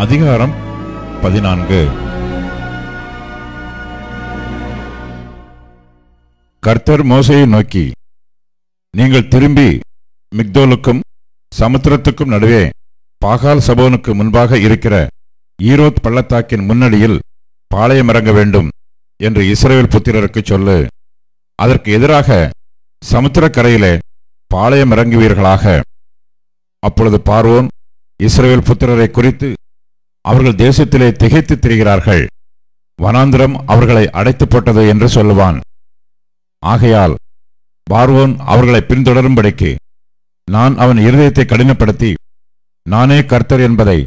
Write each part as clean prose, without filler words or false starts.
அதிகாரம் 14. கர்த்தர் மோசேயை நோக்கி, நீங்கள் திரும்பி மிக்தோலுக்கும் சமுத்திரத்துக்கும் நடுவே பாகால் சபோனுக்கு முன்பாக இருக்கிற ஈரோத் பள்ளத்தாக்கின் முன்னடியில் பாளையமிறங்க வேண்டும் என்று இஸ்ரவேல் புத்திரருக்கு சொல்லு. அதற்கு எதிராக சமுத்திரக்கரையிலே பாளையமிறங்குவீர்களாக. அப்பொழுது பார்வோன் இஸ்ரவேல் புத்திரரை குறித்து, அவர்கள் தேசத்திலே திகைத்து திரிகிறார்கள், வனாந்திரம் அவர்களை அடைத்து போட்டது என்று சொல்லுவான். ஆகையால் பார்வோன் அவர்களை பின்தொடரும்படிக்கு நான் அவன் இருதயத்தை கடினப்படுத்தி, நானே கர்த்தர் என்பதை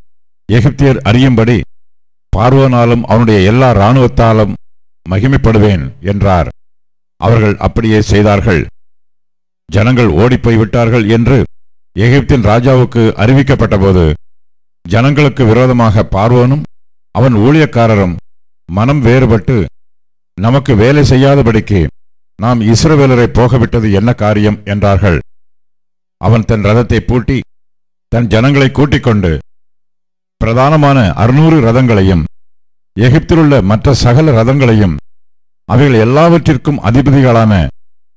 எகிப்தியர் அறியும்படி பார்வோனாலும் அவனுடைய எல்லா இராணுவத்தாலும் மகிமைப்படுவேன் என்றார். அவர்கள் அப்படியே செய்தார்கள். ஜனங்கள் ஓடிப்போய் விட்டார்கள் என்று எகிப்தின் ராஜாவுக்கு அறிவிக்கப்பட்டபோது, ஜனங்களுக்கு விரோதமாக பார்வோனும் அவன் ஊழியக்காரரும் மனம் வேறுபட்டு, நமக்கு வேலை செய்யாதபடிக்கு நாம் இஸ்ரவேலரை போகவிட்டது என்ன காரியம் என்றார்கள். அவன் தன் ரதத்தை பூட்டி தன் ஜனங்களை கூட்டிக் கொண்டு பிரதானமான 600 ரதங்களையும் எகிப்திலுள்ள மற்ற சகல ரதங்களையும் அவைகள் எல்லாவற்றிற்கும் அதிபதிகளான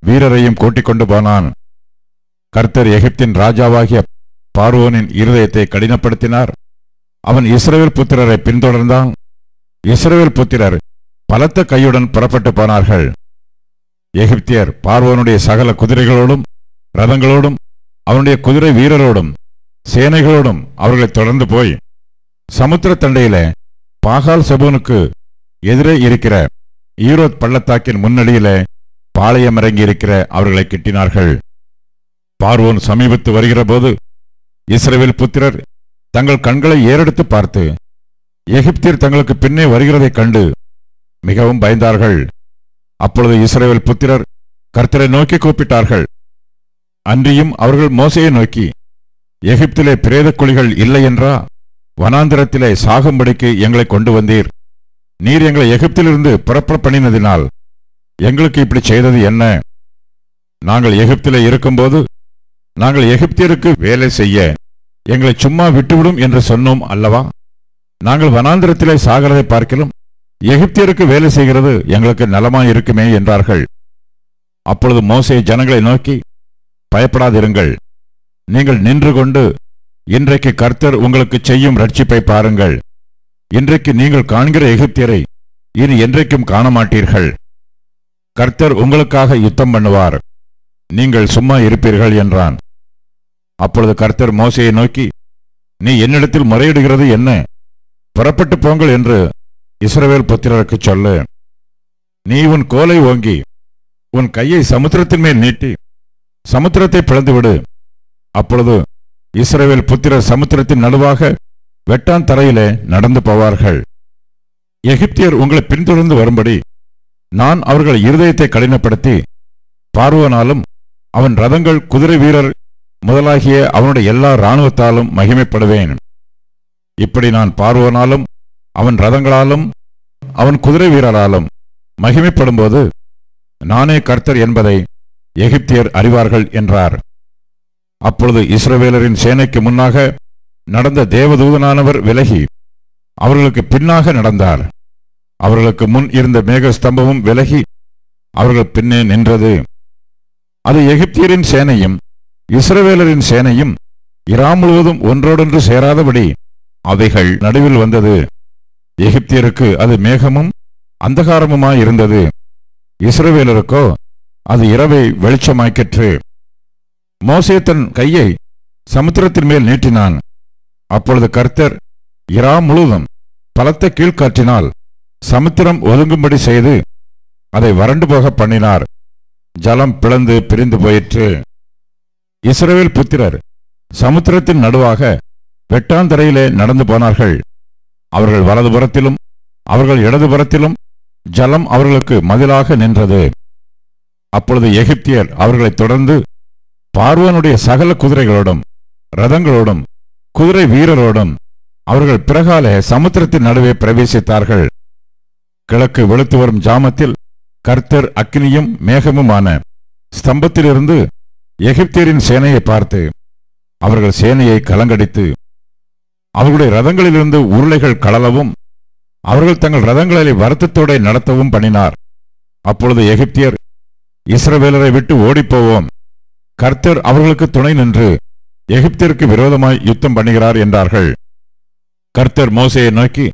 வீரரையும் கூட்டிக் கொண்டு போனான். கர்த்தர் எகிப்தின் ராஜாவாகிய பார்வோனின் இருதயத்தை கடினப்படுத்தினார். அவன் இஸ்ரவேல் புத்திரரை பின்தொடர்ந்தான். இஸ்ரவேல் புத்திரர் பலத்த கையுடன் புறப்பட்டு போனார்கள். எகிப்தியர் பார்வோனுடைய சகல குதிரைகளோடும் ரதங்களோடும் அவனுடைய குதிரை வீரரோடும் சேனைகளோடும் அவர்களை தொடர்ந்து போய் சமுத்திர தண்டையிலே பாகால் சபோனுக்கு எதிரே இருக்கிற ஈரோத் பள்ளத்தாக்கின் முன்னடியிலே பாளையமிறங்கி இருக்கிற அவர்களை கிட்டினார்கள். பார்வோன் சமீபத்து வருகிற போது இஸ்ரவேல் புத்திரர் தங்கள் கண்களை ஏறெடுத்து பார்த்து, எகிப்தியர் தங்களுக்கு பின்னே வருகிறதைக் கண்டு மிகவும் பயந்தார்கள். அப்பொழுது இஸ்ரவேல் புத்திரர் கர்த்தரை நோக்கி கூப்பிட்டார்கள். அன்றியும் அவர்கள் மோசேயை நோக்கி, எகிப்திலே பிரேத குழிகள் இல்லை என்றா வனாந்திரத்திலே சாகும்படிக்கு எங்களை கொண்டு வந்தீர்? நீர் எங்களை எகிப்திலிருந்து புறப்பட பண்ணினதினால் எங்களுக்கு இப்படி செய்தது என்ன? நாங்கள் எகிப்திலே இருக்கும்போது நாங்கள் எகிப்தியருக்கு வேலை செய்ய எங்களை சும்மா விட்டுவிடும் என்று சொன்னோம் அல்லவா? நாங்கள் வனாந்திரத்திலே சாகிறதை பார்க்கிலும் எகிப்தியருக்கு வேலை செய்கிறது எங்களுக்கு நலமாயிருக்குமே என்றார்கள். அப்பொழுது மோசே ஜனங்களை நோக்கி, பயப்படாதிருங்கள், நீங்கள் நின்று கொண்டு இன்றைக்கு கர்த்தர் உங்களுக்கு செய்யும் ரட்சிப்பை பாருங்கள். இன்றைக்கு நீங்கள் காண்கிற எகிப்தியரை இனி என்றைக்கும் காணமாட்டீர்கள். கர்த்தர் உங்களுக்காக யுத்தம் பண்ணுவார், நீங்கள் சும்மா இருப்பீர்கள் என்றான். அப்பொழுது கர்த்தர் மோசேயை நோக்கி, நீ என்னிடத்தில் முறையிடுகிறது என்ன? புறப்பட்டு போங்கள் என்று இஸ்ரவேல் புத்திரருக்கு சொல்லு. நீ உன் கோலை ஓங்கி உன் கையை சமுத்திரத்தின் மேல் நீட்டி சமுத்திரத்தை பிளந்துவிடு. அப்பொழுது இஸ்ரவேல் புத்திரர் சமுத்திரத்தின் நடுவாக வெட்டான் தரையிலே நடந்து போவார்கள். எகிப்தியர் உங்களை பின்தொடர்ந்து வரும்படி நான் அவர்கள் இருதயத்தை கடினப்படுத்தி பார்வோனாலும் அவன் ரதங்கள் குதிரை வீரர் முதலாகிய அவனுடைய எல்லா இராணுவத்தாலும் மகிமைப்படுவேன். இப்படி நான் பார்வோனாலும் அவன் ரதங்களாலும் அவன் குதிரை வீரராலும் மகிமைப்படும்போது நானே கர்த்தர் என்பதை எகிப்தியர் அறிவார்கள் என்றார். அப்பொழுது இஸ்ரவேலரின் சேனைக்கு முன்னாக நடந்த தேவதூதனானவர் விலகி அவர்களுக்கு பின்னாக நடந்தார். அவர்களுக்கு முன் இருந்த மேகஸ்தம்பமும் விலகி அவர்கள் பின்னே நின்றது. அது எகிப்தியரின் சேனையும் இஸ்ரவேலரின் சேனையும் இரா முழுவதும் ஒன்றோடொன்று சேராதபடி அவைகள் நடுவில் வந்தது. எகிப்தியருக்கு அது மேகமும் அந்தகாரமுமாயிருந்தது, இஸ்ரவேலருக்கோ அது இரவை வெளிச்சமாக்கிற்று. மோசே தன் கையை சமுத்திரத்தின் மேல் நீட்டினான். அப்பொழுது கர்த்தர் இரா முழுவதும் பலத்த கீழ்காற்றினால் சமுத்திரம் ஒதுங்கும்படி செய்து அதை வறண்டு போக பண்ணினார். ஜலம் பிளந்து பிரிந்து போயிற்று. இஸ்ரவேல் புத்திரர் சமுத்திரத்தின் நடுவாக வெட்டாந்தரையிலே நடந்து போனார்கள். அவர்கள் வலதுபுறத்திலும் அவர்கள் இடதுபுறத்திலும் ஜலம் அவர்களுக்கு மதிலாக நின்றது. அப்பொழுது எகிப்தியர் அவர்களை தொடர்ந்து பார்வோனுடைய சகல குதிரைகளோடும் ரதங்களோடும் குதிரை வீரரோடும் அவர்கள் பிறகாலே சமுத்திரத்தின் நடுவே பிரவேசித்தார்கள். கிழக்கு வெளுத்து வரும் ஜாமத்தில் கர்த்தர் அக்கினியும் மேகமுமான ஸ்தம்பத்திலிருந்து எகிப்தியரின் சேனையை பார்த்து அவர்கள் சேனையை கலங்கடித்து அவர்களுடைய ரதங்களிலிருந்து உருளைகள் கழலவும் அவர்கள் தங்கள் ரதங்களை வருத்தத்தோடு நடத்தவும் பண்ணினார். அப்பொழுது எகிப்தியர், இஸ்ரவேலரை விட்டு ஓடிப்போவோம், கர்த்தர் அவர்களுக்கு துணை நின்று எகிப்திற்கு விரோதமாய் யுத்தம் பண்ணுகிறார் என்றார்கள். கர்த்தர் மோசேயை நோக்கி,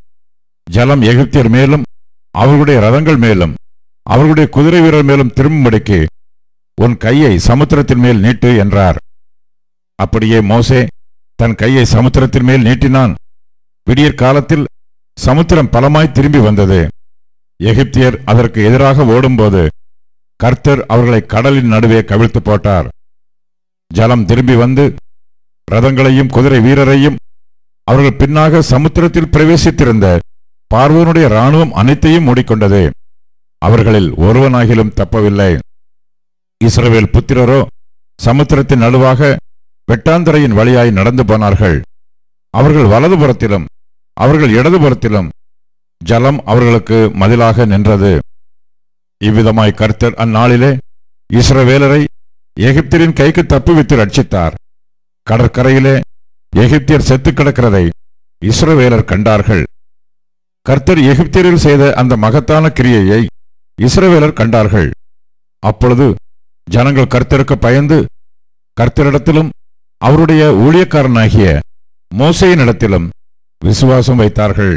ஜலம் எகிப்தியர் மேலும் அவர்களுடைய ரதங்கள் மேலும் அவர்களுடைய குதிரை வீரர் மேலும் திரும்பும்படிக்கு உன் கையை சமுத்திரத்தின் மேல் நீட்டு என்றார். அப்படியே மோசே தன் கையை சமுத்திரத்தின் மேல் நீட்டினான். விடியற் காலத்தில் சமுத்திரம் பலமாய் திரும்பி வந்தது. எகிப்தியர் அதற்கு எதிராக ஓடும்போது கர்த்தர் அவர்களை கடலின் நடுவே கவிழ்த்து போட்டார். ஜலம் திரும்பி வந்து ரதங்களையும் குதிரை வீரரையும் அவர்கள் பின்னாக சமுத்திரத்தில் பிரவேசித்திருந்த பார்வோனுடைய இராணுவம் அனைத்தையும் மூடிக்கொண்டது. அவர்களில் ஒருவனாகிலும் தப்பவில்லை. இஸ்ரவேல் புத்திரரோ சமுத்திரத்தின் நடுவாக வெட்டாந்தரையின் வழியாய் நடந்து போனார்கள். அவர்கள் வலதுபுறத்திலும் அவர்கள் இடதுபுறத்திலும் ஜலம் அவர்களுக்கு மதிலாக நின்றது. இவ்விதமாய் கர்த்தர் அந்நாளிலே இஸ்ரவேலரை எகிப்தியரின் கைக்கு தப்புவித்து ரட்சித்தார். கடற்கரையிலே எகிப்தியர் செத்து கிடக்கிறதை இஸ்ரவேலர் கண்டார்கள். கர்த்தர் எகிப்தியரில் செய்த அந்த மகத்தான கிரியையை இஸ்ரவேலர் கண்டார்கள். அப்பொழுது ஜனங்கள் கர்த்தருக்கு பயந்து கர்த்தரிடத்திலும் அவருடைய ஊழியக்காரனாகிய மோசேயினிடத்திலும் விசுவாசம் வைத்தார்கள்.